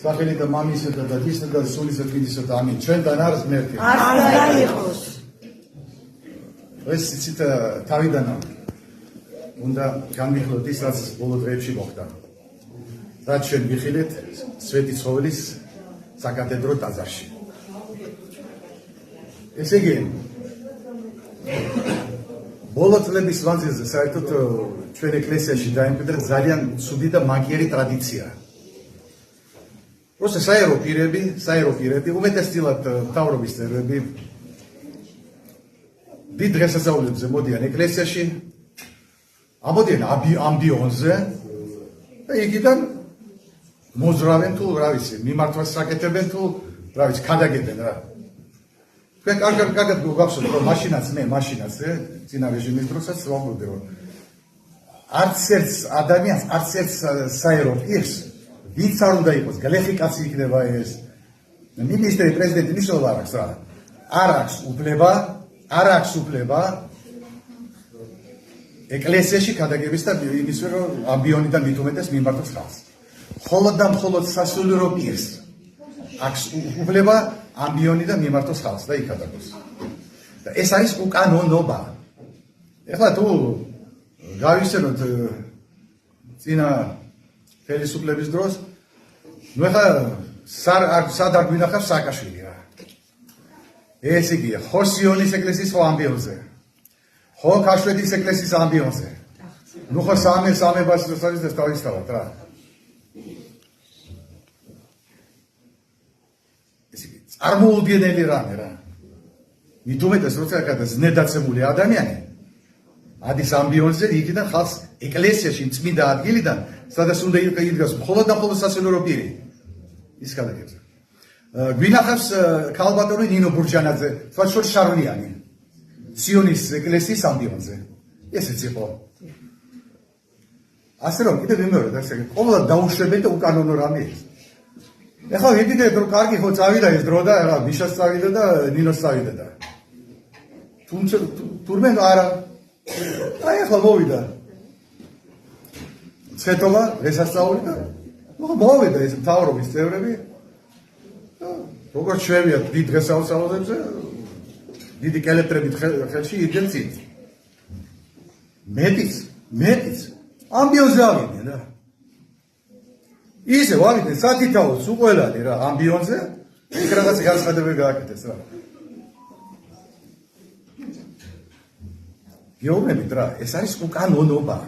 სახელი და მამისა და დადისა და სულისა თვიდისა და ამინ. ჩვენთან არის მერტი. არ იყოს. ეს ცით თავიდან უნდა განვიხილოთ ის, რაც ბოლო დღეებში მოხდა. რაც ჩვენ ვიხილეთ სვეტი ცხოველის საკათედრო ტაძარში. ესე იგი, ბოლო წლების მანძილზე საერთოდ ჩვენ ეკლესიაში დაიმკვიდრა ძალიან ცუდი და მაგიერი ტრადიცია. Просто საერო პირები, უმეტესწილად მთავრობის წევრები დიდ დღესასწაულებზე მოდიან ეკლესიაში, ამოდიან ამბიონზე და იქიდან მოზრავენ თუ რა ვიცი, მიმართვას საკეთებენ თუ რა ვიცი, ქადაგებენ რა. თქვენ კარგად გახსოვთ რომ მაშინაც წინა რეჟიმის დროსაც ვამბობდი რომ არც ერთ ადამიანს, არც ერთ საერო პირს ვინც არ უნდა იყოს, გლეხი კაცი იქნება ეს, მინისტრი, პრეზიდენტი, მნიშვნელობა არ აქვს რა. არ აქვს უფლება ეკლესიაში ქადაგების და იმის რომ ამბიონიდან მით უმეტეს მიმართოს ხალხს. მხოლოდ და მხოლოდ სასულიერო პირს აქვს უფლება ამბიონიდან მიმართოს ხალხს და იქადაგოს. და ეს არის უკანონობა. ეხლა თუ გავიხსენოთ წინა ხელისუფლების დროს, ნუ ეხლა სად არ გვინახავს სააკაშვილი რა. ეს იგია, ხო სიონის ეკლესიის ხო ამბიონზე, ხო ქაშვეთის ეკლესიის ამბიონზე. ნუ ხო სამებას თავისთავად რა. ეს იგი, წარმოუდგენელი რამე რა. მით უმეტეს როცა გადა ზნედაცემული ადამიანი ადის ამბიონზე, იქიდან ხალხს ეკლესიაში წმინდა ადგილიდან, სადაც უნდა იდგას მხოლოდ და მხოლოდ სასულიერო პირი. ის გადაგებდა. გვინახავს ქალბატონი ნინო ბურჯანაძე, თქვა შორ შარლიანი. სიონის ეკლესიის ამბიონზე. ესეც იყო. ასე რომ კიდევ ვიმეორებ, ასე ყოველად დაუშვებელი და უკანონო რამე ის. ეხლა ვიდიდეთ რომ კარგი ხო წავიდა ეს დრო და რა მიშას წავიდა და ნინოს წავიდა და. თუმცა თურმე არა. აი ახლა მოვიდა. ცეთოლა დღესასწაული და მოვიდა ეს მთავრობის წევრები. როგორც შევიათ დიდ დღესასწაულებზე, დიდი კელეტრებით ხელში იდნენ წინ. მეტიც ამბიონზე ავიდნენ რა. ისე ავიდნენ სათითაოს უყველანი რა ამბიონზე, იქ რაღაც განცხადებები გააკეთეს რა. გეუბნებით რა, ეს არის უკანონობა.